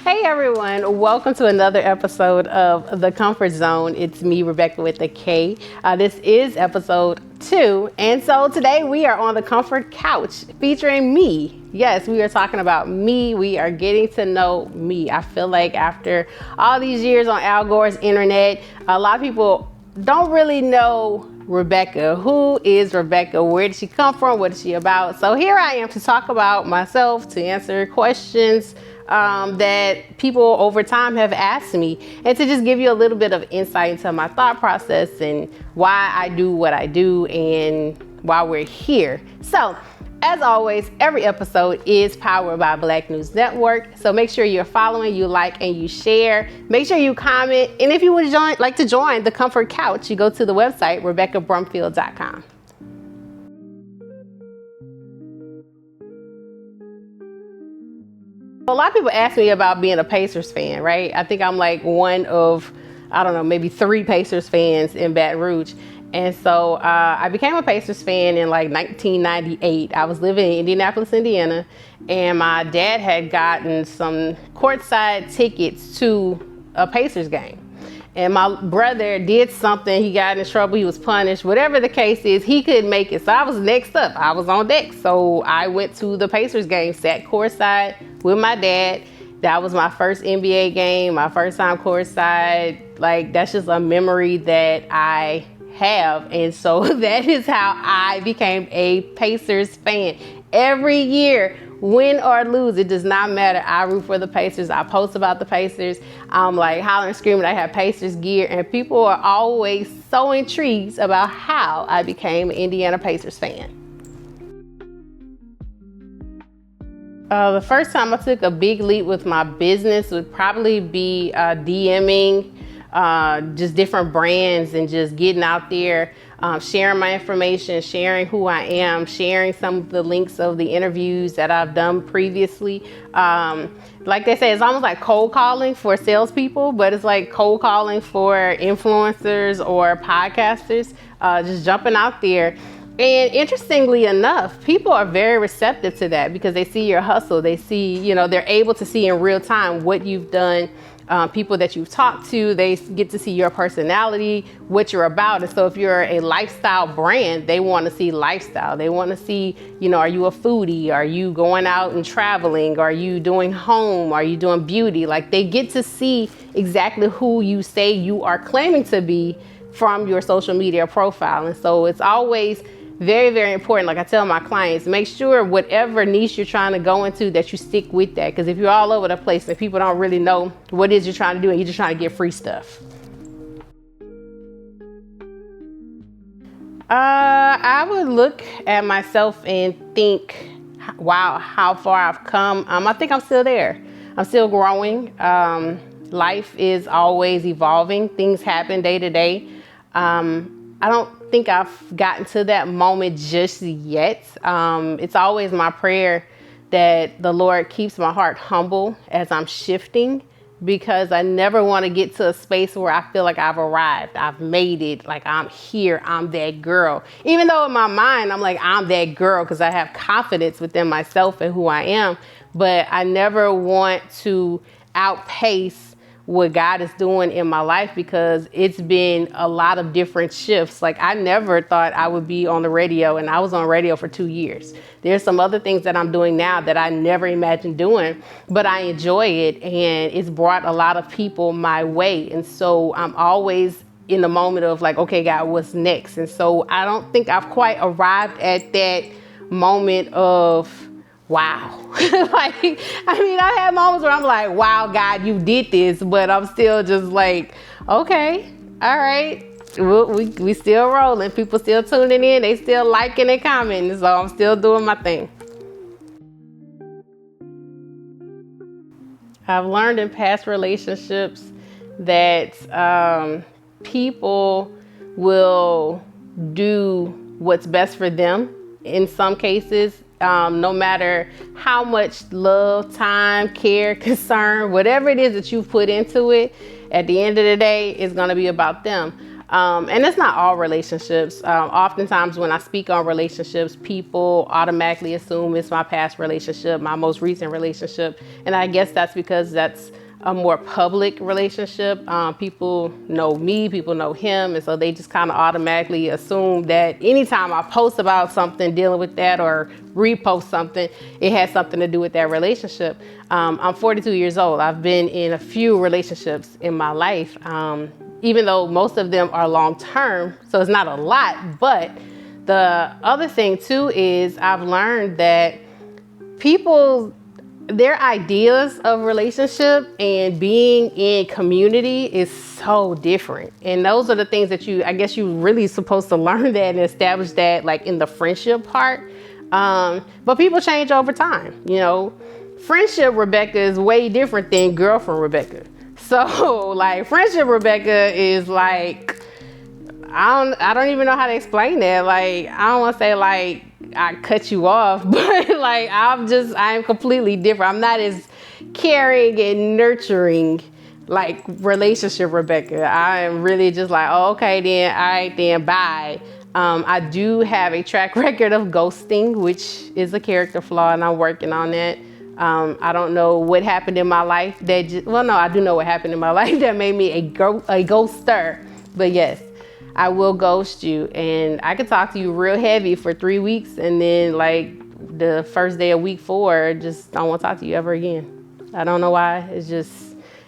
Hey everyone, welcome to another episode of the Komfort Zone. It's me, Rebekah with a K. This is episode 2, and so today we are on the Comfort Couch featuring me. Yes, we are talking about me. We are getting to know me. I feel like after all these years on Al Gore's internet, a lot of people don't really know Rebekah. Who is Rebekah? Where did she come from? What is she about? So here I am to talk about myself, to answer questions that people over time have asked me, and to just give you a little bit of insight into my thought process and why I do what I do and why we're here. So as always, every episode is powered by Blk News Network. So make sure you're following, you like, and you share. Make sure you comment. And if you would like to join the Comfort Couch, you go to the website, RebekahBrumfield.com. A lot of people ask me about being a Pacers fan, right? I think I'm like one of, I don't know, maybe 3 Pacers fans in Baton Rouge. And so I became a Pacers fan in like 1998. I was living in Indianapolis, Indiana, and my dad had gotten some courtside tickets to a Pacers game. And my brother did something, he got in trouble, he was punished, whatever the case is, he couldn't make it. So I was next up, I was on deck. So I went to the Pacers game, sat courtside with my dad. That was my first NBA game, my first time courtside. Like, that's just a memory that I have. And so that is how I became a Pacers fan. Every year, win or lose, it does not matter. I root for the Pacers. I post about the Pacers. I'm like hollering and screaming. I have Pacers gear, and people are always so intrigued about how I became an Indiana Pacers fan. The first time I took a big leap with my business would probably be DMing just different brands and just getting out there, sharing my information, sharing who I am, sharing some of the links of the interviews that I've done previously. Like they say, it's almost like cold calling for salespeople, but it's like cold calling for influencers or podcasters, just jumping out there. And interestingly enough, people are very receptive to that because they see your hustle. They see, they're able to see in real time what you've done. People that you've talked to, they get to see your personality, what you're about. And so if you're a lifestyle brand, they want to see lifestyle. They want to see, are you a foodie? Are you going out and traveling? Are you doing home? Are you doing beauty? Like, they get to see exactly who you say you are claiming to be from your social media profile. And so it's always very, very important. Like I tell my clients, make sure whatever niche you're trying to go into, that you stick with that. Because if you're all over the place and people don't really know what it is you're trying to do and you're just trying to get free stuff. I would look at myself and think, wow, how far I've come. I think I'm still there. I'm still growing. Life is always evolving. Things happen day to day. I don't think I've gotten to that moment just yet. It's always my prayer that the Lord keeps my heart humble as I'm shifting, because I never want to get to a space where I feel like I've arrived, I've made it, like I'm here, I'm that girl. Even though in my mind, I'm like, I'm that girl because I have confidence within myself and who I am, but I never want to outpace what God is doing in my life, because it's been a lot of different shifts. Like, I never thought I would be on the radio, and I was on radio for 2 years. There's some other things that I'm doing now that I never imagined doing, but I enjoy it, and it's brought a lot of people my way. And so I'm always in the moment of like, okay, God, what's next? And so I don't think I've quite arrived at that moment of wow. I had moments where I'm like, wow, God, you did this, but I'm still just like, okay, all right. We still rolling. People still tuning in. They still liking and commenting. So I'm still doing my thing. I've learned in past relationships that people will do what's best for them in some cases. No matter how much love, time, care, concern, whatever it is that you've put into it, at the end of the day, it's going to be about them. And it's not all relationships. Oftentimes when I speak on relationships, people automatically assume it's my past relationship, my most recent relationship. And I guess that's because that's a more public relationship. People know me, people know him. And so they just kind of automatically assume that anytime I post about something dealing with that or repost something, it has something to do with that relationship. I'm 42 years old. I've been in a few relationships in my life. Even though most of them are long-term, so it's not a lot. But the other thing too is I've learned that people, their ideas of relationship and being in community is so different. And those are the things that I guess you really supposed to learn that and establish that like in the friendship part. But people change over time, Friendship Rebekah is way different than girlfriend Rebekah. So like friendship Rebekah is like, I don't even know how to explain that. Like, I don't want to say like I cut you off, but like I am completely different. I'm not as caring and nurturing like relationship Rebekah. I am really just like, oh, okay then, all right then, bye. I do have a track record of ghosting, which is a character flaw, and I'm working on that. I don't know what happened in my life I do know what happened in my life that made me a ghoster. But yes, I will ghost you, and I could talk to you real heavy for 3 weeks, and then like the first day of week 4, just don't want to talk to you ever again. I don't know why.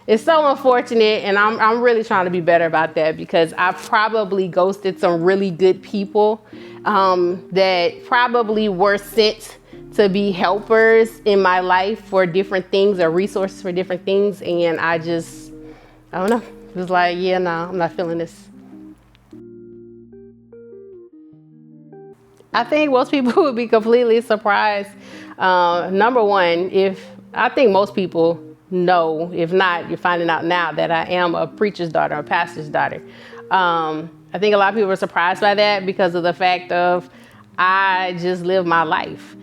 It's so unfortunate, and I'm really trying to be better about that, because I probably ghosted some really good people that probably were sent to be helpers in my life for different things or resources for different things. And I don't know. It was like, yeah, no, I'm not feeling this. I think most people would be completely surprised. Number one, I think most people know, if not, you're finding out now that I am a preacher's daughter, a pastor's daughter. I think a lot of people are surprised by that because of the fact of I just live my life.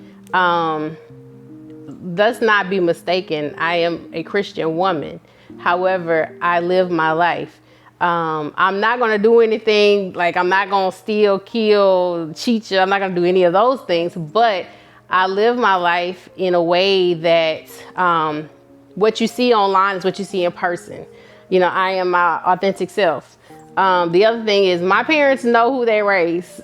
Let's not be mistaken. I am a Christian woman. However, I live my life. I'm not going to do anything like I'm not going to steal, kill, cheat you. I'm not going to do any of those things, but I live my life in a way that what you see online is what you see in person. I am my authentic self. The other thing is my parents know who they raise.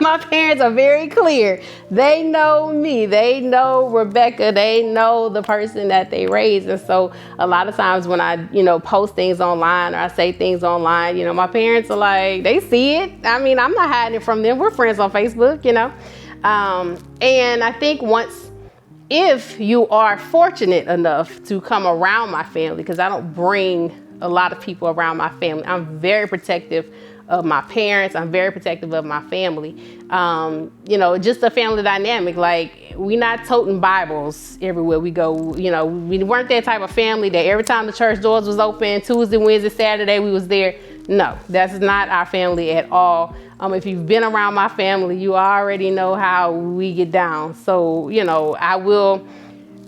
My parents are very clear. They know me. They know Rebekah. They know the person that they raised. And so a lot of times when I, post things online or I say things online, my parents are like, they see it. I mean, I'm not hiding it from them. We're friends on Facebook, and I think if you are fortunate enough to come around my family, because I don't bring a lot of people around my family. I'm very protective of my parents. I'm very protective of my family. Just a family dynamic. Like, we not toting Bibles everywhere we go. We weren't that type of family that every time the church doors was open, Tuesday, Wednesday, Saturday, we was there. No, that's not our family at all. If you've been around my family, you already know how we get down. So, I will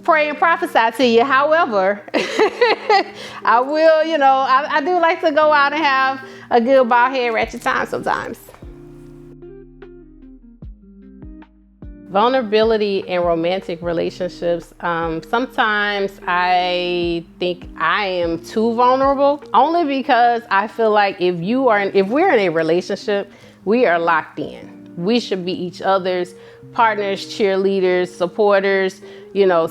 pray and prophesy to you. However, I will, I do like to go out and have a good bald head ratchet time sometimes. Vulnerability in romantic relationships. Sometimes I think I am too vulnerable, only because I feel like if we're in a relationship, we are locked in. We should be each other's partners, cheerleaders, supporters,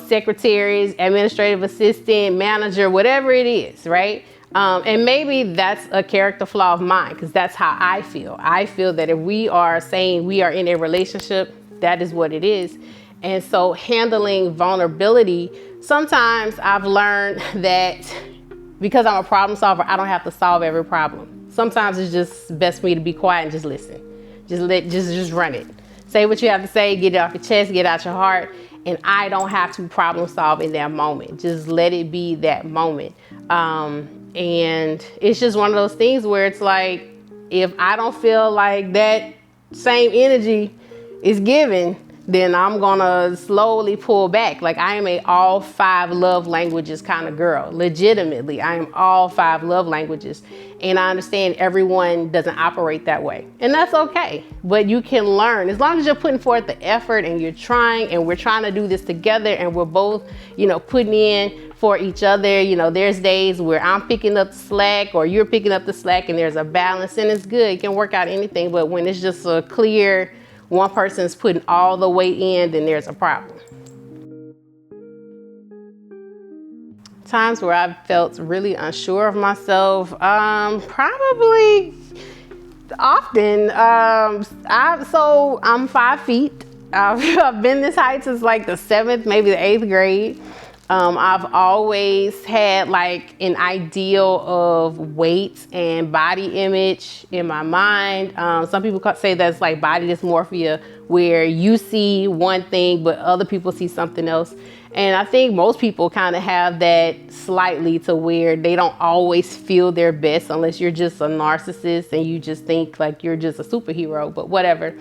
secretaries, administrative assistant, manager, whatever it is, right? And maybe that's a character flaw of mine, because that's how I feel. I feel that if we are saying we are in a relationship, that is what it is. And so handling vulnerability, sometimes I've learned that because I'm a problem solver, I don't have to solve every problem. Sometimes it's just best for me to be quiet and just listen. Just run it. Say what you have to say, get it off your chest, get out your heart. And I don't have to problem solve in that moment. Just let it be that moment. And it's just one of those things where it's like, if I don't feel like that same energy is given, then I'm gonna slowly pull back. Like, I am a all 5 love languages kind of girl. Legitimately, I am all 5 love languages. And I understand everyone doesn't operate that way. And that's okay. But you can learn. As long as you're putting forth the effort and you're trying, and we're trying to do this together, and we're both, putting in for each other. There's days where I'm picking up the slack or you're picking up the slack, and there's a balance, and it's good. It can work out anything. But when it's just a clear, one person's putting all the weight in, then there's a problem. Times where I've felt really unsure of myself, probably often. I'm 5 feet. I've been this height since like the 7th, maybe the 8th grade. I've always had like an ideal of weight and body image in my mind. Some people say that's like body dysmorphia, where you see one thing but other people see something else. And I think most people kind of have that slightly, to where they don't always feel their best unless you're just a narcissist and you just think like you're just a superhero, but whatever.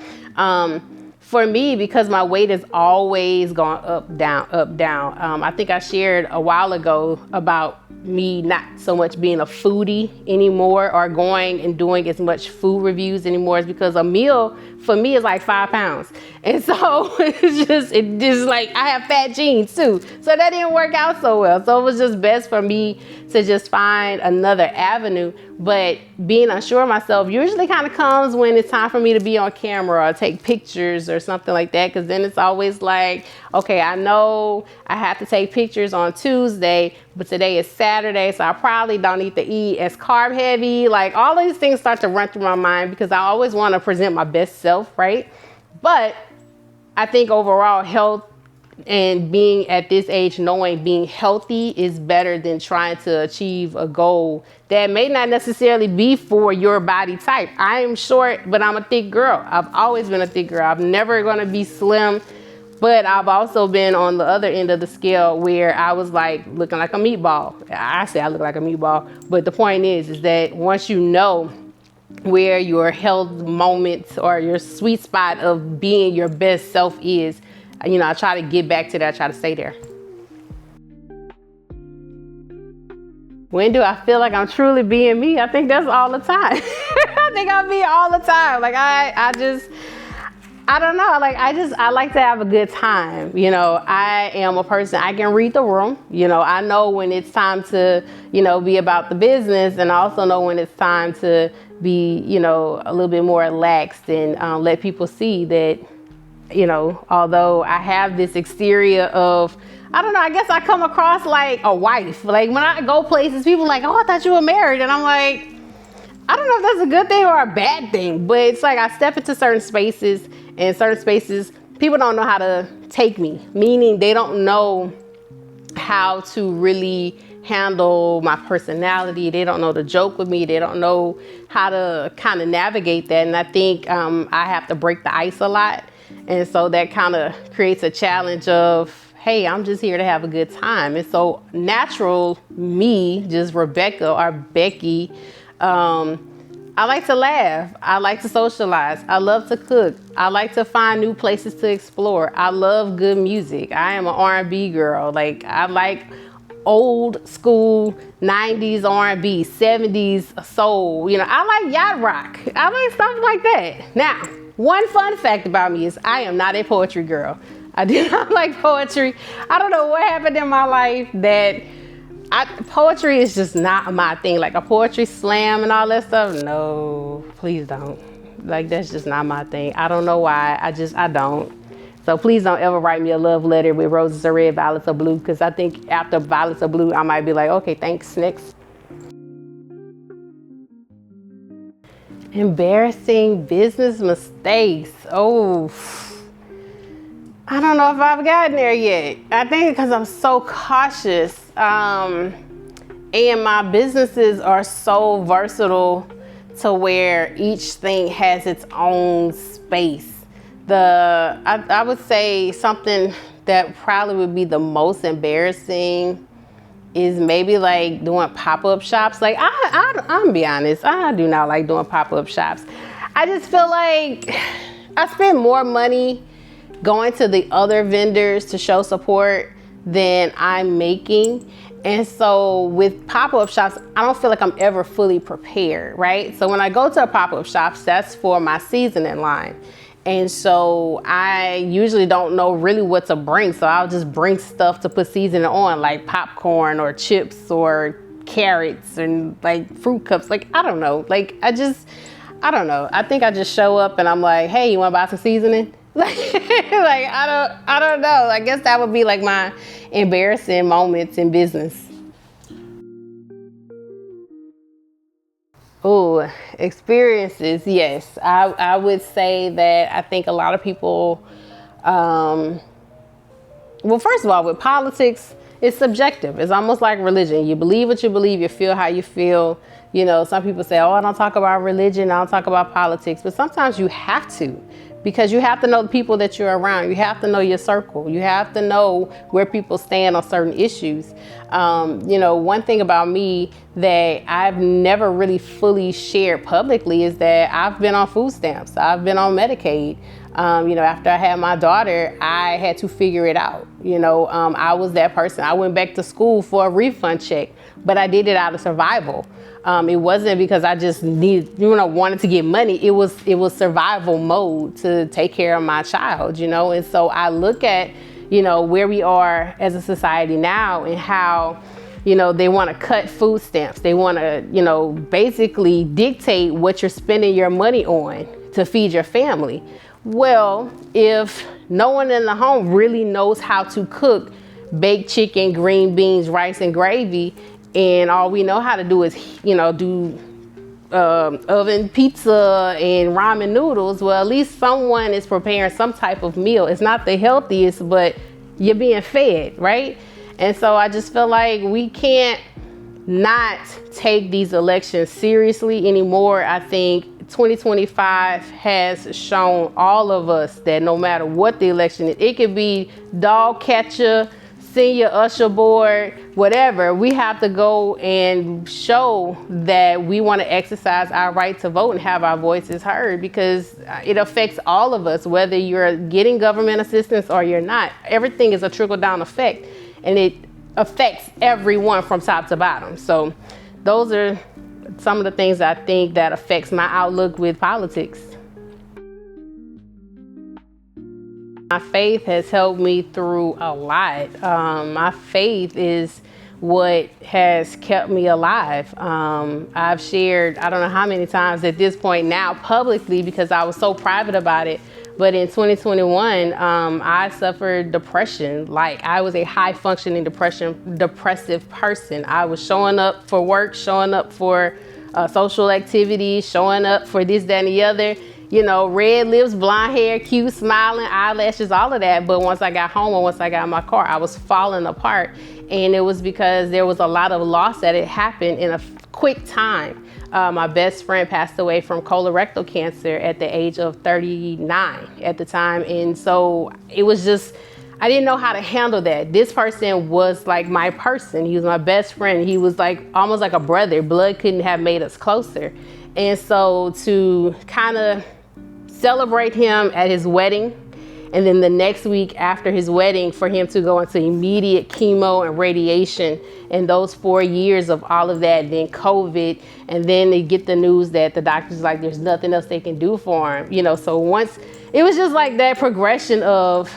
For me, because my weight has always gone up, down, up, down. I think I shared a while ago about me not so much being a foodie anymore, or going and doing as much food reviews anymore, is because a meal for me is like 5 pounds. And so it just like, I have fat genes too. So that didn't work out so well. So it was just best for me to just find another avenue. But being unsure of myself usually kind of comes when it's time for me to be on camera or take pictures or something like that. Because then it's always like, okay, I know I have to take pictures on Tuesday, but today is Saturday, so I probably don't need to eat as carb heavy. Like, all these things start to run through my mind, because I always want to present my best self, right? But I think overall, health and being at this age, knowing being healthy is better than trying to achieve a goal that may not necessarily be for your body type. I am short, but I'm a thick girl. I've always been a thick girl. I'm never going to be slim, but I've also been on the other end of the scale, where I was like looking like a meatball. I say I look like a meatball, but the point is that once you know where your health moments or your sweet spot of being your best self is, I try to get back to that. I try to stay there. When do I feel like I'm truly being me? I think that's all the time. I think I'm me all the time. Like, I don't know. Like, I like to have a good time. I am a person, I can read the room. I know when it's time to, be about the business, and I also know when it's time to be, a little bit more relaxed and let people see that, although I have this exterior of, I don't know, I guess I come across like a wife. Like, when I go places, people are like, oh, I thought you were married. And I'm like, I don't know if that's a good thing or a bad thing, but it's like I step into certain spaces, and certain spaces, people don't know how to take me, meaning they don't know how to really handle my personality. They don't know to joke with me. They don't know how to kind of navigate that. And I think I have to break the ice a lot. And so that kind of creates a challenge of, hey, I'm just here to have a good time. And so natural me, just Rebekah or Becky, I like to laugh. I like to socialize. I love to cook. I like to find new places to explore. I love good music. I am an R&B girl. Like, I like old school 90s R&B, 70s soul. I like yacht rock. I like stuff like that. Now, one fun fact about me is I am not a poetry girl. I do not like poetry. I don't know what happened in my life that poetry is just not my thing. Like a poetry slam and all that stuff. No, please don't. Like, that's just not my thing. I don't know why. I don't. So please don't ever write me a love letter with roses are red, violets are blue. Because I think after violets are blue, I might be like, okay, thanks, next. Embarrassing business mistakes. Oh, I don't know if I've gotten there yet. I think because I'm so cautious. And my businesses are so versatile to where each thing has its own space. I would say something that probably would be the most embarrassing is maybe like doing pop-up shops. Like, I'm gonna be honest, I do not like doing pop-up shops. I just feel like I spend more money going to the other vendors to show support than I'm making. And so with pop-up shops, I don't feel like I'm ever fully prepared, right? So when I go to a pop-up shops, that's for my seasoning line. And so I usually don't know really what to bring. So I'll just bring stuff to put seasoning on, like popcorn or chips or carrots and like fruit cups. Like, I don't know. Like, I don't know. I think I just show up and I'm like, hey, you want to buy some seasoning? Like, I don't know. I guess that would be like my embarrassing moments in business. Oh, experiences. Yes. I would say that I think a lot of people, well, first of all, with politics, it's subjective. It's almost like religion. You believe what you believe, you feel how you feel. You know, some people say, oh, I don't talk about religion, I don't talk about politics. But sometimes you have to, because you have to know the people that you're around. You have to know your circle. You have to know where people stand on certain issues. You know, one thing about me that I've never really fully shared publicly is that I've been on food stamps. I've been on Medicaid. You know, after I had my daughter, I had to figure it out. You know, I was that person. I went back to school for a refund check, but I did it out of survival. It wasn't because I just wanted to get money. It was survival mode to take care of my child, you know? And so I look at, you know, where we are as a society now and how, you know, they want to cut food stamps. They want to, you know, basically dictate what you're spending your money on to feed your family. Well, if no one in the home really knows how to cook baked chicken, green beans, rice, and gravy, and all we know how to do is, you know, do oven pizza and ramen noodles, well, at least someone is preparing some type of meal. It's not the healthiest, but you're being fed, right? And so I just feel like we can't not take these elections seriously anymore. I think 2025 has shown all of us that no matter what the election is, it could be dog catcher, senior usher board, whatever, we have to go and show that we want to exercise our right to vote and have our voices heard, because it affects all of us, whether you're getting government assistance or you're not. Everything is a trickle-down effect, and it affects everyone from top to bottom. So those are some of the things I think that affects my outlook with politics. My faith has helped me through a lot. My faith is what has kept me alive. I've shared, I don't know how many times at this point now publicly, because I was so private about it. But in 2021, I suffered depression. Like, I was a high functioning depressive person. I was showing up for work, showing up for social activities, showing up for this, that, and the other. You know, red lips, blonde hair, cute, smiling, eyelashes, all of that. But once I got home or once I got in my car, I was falling apart. And it was because there was a lot of loss that had happened in a quick time. My best friend passed away from colorectal cancer at the age of 39 at the time. And so it was just, I didn't know how to handle that. This person was like my person. He was my best friend. He was like almost like a brother. Blood couldn't have made us closer. And so to kind of celebrate him at his wedding, and then the next week after his wedding for him to go into immediate chemo and radiation, and those 4 years of all of that, then COVID, and then they get the news that the doctor's like, there's nothing else they can do for him. You know, so once, it was just like that progression of,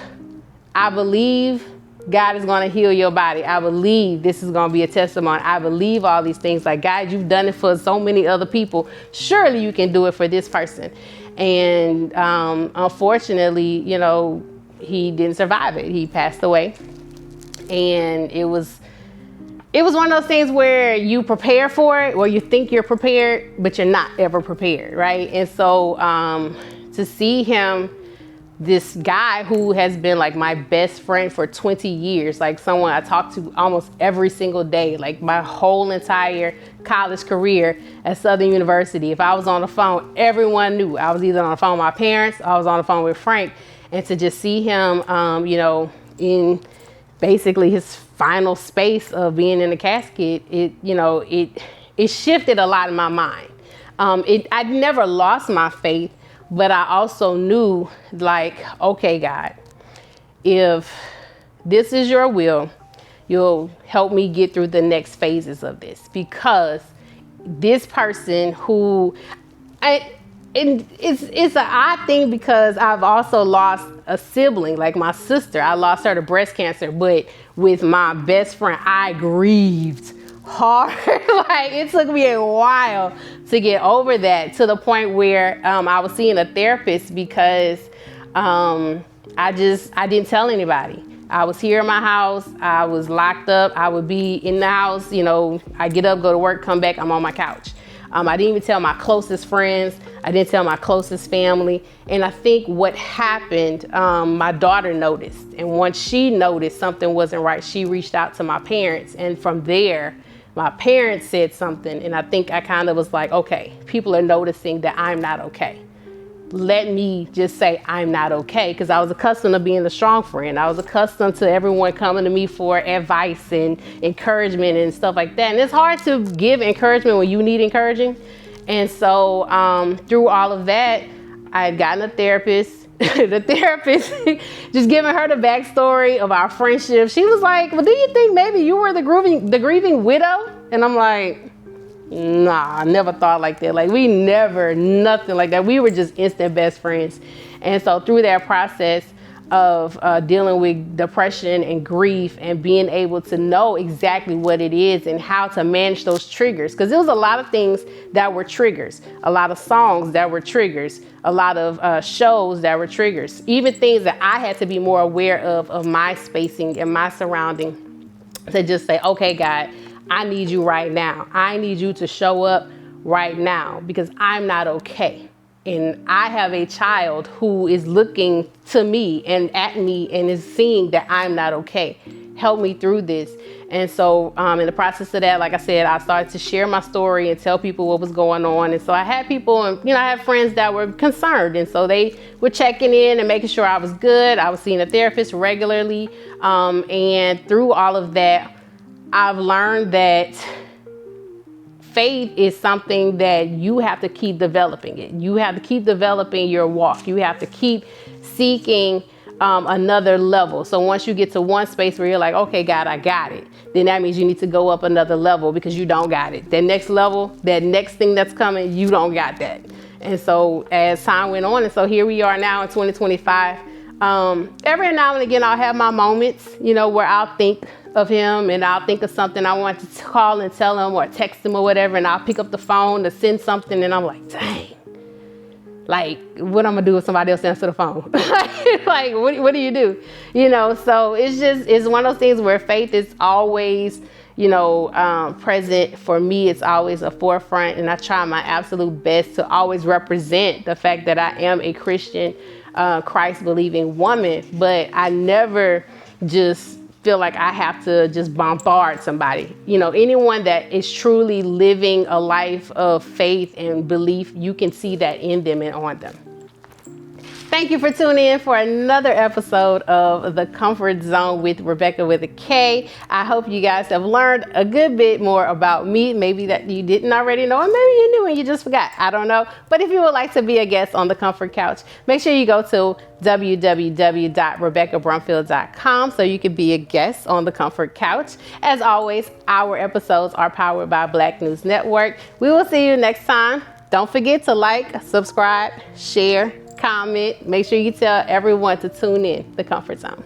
I believe God is going to heal your body. I believe this is going to be a testimony. I believe all these things. Like, God, you've done it for so many other people. Surely you can do it for this person. And unfortunately, you know, he didn't survive it. He passed away. And it was one of those things where you prepare for it, or you think you're prepared, but you're not ever prepared, right? And so to see him, this guy who has been like my best friend for 20 years, like someone I talk to almost every single day, like my whole entire college career at Southern University. If I was on the phone, everyone knew. I was either on the phone with my parents, or I was on the phone with Frank. And to just see him, you know, in basically his final space of being in the casket, it shifted a lot in my mind. I'd never lost my faith, but I also knew, like, okay, God, if this is your will, you'll help me get through the next phases of this, because this person who it's an odd thing, because I've also lost a sibling, like my sister. I lost her to breast cancer, but with my best friend, I grieved hard. Like, it took me a while to get over that, to the point where I was seeing a therapist because I didn't tell anybody. I was here in my house. I was locked up. I would be in the house. I get up, go to work, come back, I'm on my couch. I didn't even tell my closest friends. I didn't tell my closest family. And I think what happened, my daughter noticed. And once she noticed something wasn't right, she reached out to my parents. And from there, my parents said something. And I think I kind of was like, okay, people are noticing that I'm not okay. Let me just say I'm not okay, because I was accustomed to being the strong friend. I was accustomed to everyone coming to me for advice and encouragement and stuff like that. And it's hard to give encouragement when you need encouraging. And so through all of that, I had gotten a therapist. The therapist, just giving her the backstory of our friendship. She was like, well, do you think maybe you were the grieving widow? And I'm like, nah, I never thought like that. Like, we never, nothing like that. We were just instant best friends. And so through that process of dealing with depression and grief, and being able to know exactly what it is and how to manage those triggers, because there was a lot of things that were triggers, a lot of songs that were triggers, a lot of shows that were triggers, even things that I had to be more aware of my spacing and my surrounding, to just say, okay, God, I need you right now. I need you to show up right now, because I'm not okay. And I have a child who is looking to me and at me and is seeing that I'm not okay. Help me through this. And so in the process of that, like I said, I started to share my story and tell people what was going on. And so I had people, and I had friends that were concerned. And so they were checking in and making sure I was good. I was seeing a therapist regularly. And through all of that, I've learned that faith is something that you have to keep developing it. You have to keep developing your walk. You have to keep seeking another level. So once you get to one space where you're like, okay, God, I got it, then that means you need to go up another level, because you don't got it. That next level, that next thing that's coming, you don't got that. And so as time went on, and so here we are now in 2025. Every now and again, I'll have my moments, where I'll think of him, and I'll think of something I want to call and tell him, or text him or whatever, and I'll pick up the phone to send something, and I'm like, dang, like, what I'm gonna do if somebody else answers the phone? Like, what do you do? So it's one of those things where faith is always, present for me. It's always a forefront, and I try my absolute best to always represent the fact that I am a Christian, Christ-believing woman, but I never just feel like I have to just bombard somebody. Anyone that is truly living a life of faith and belief, you can see that in them and on them. Thank you for tuning in for another episode of The Komfort Zone with Rebekah with a K. I hope you guys have learned a good bit more about me, maybe that you didn't already know, or maybe you knew and you just forgot. I don't know. But if you would like to be a guest on The Komfort Couch, make sure you go to www.RebekahBrumfield.com so you can be a guest on The Komfort Couch. As always, our episodes are powered by Blk News Network. We will see you next time. Don't forget to like, subscribe, share, comment. Make sure you tell everyone to tune in. The Komfort Zone.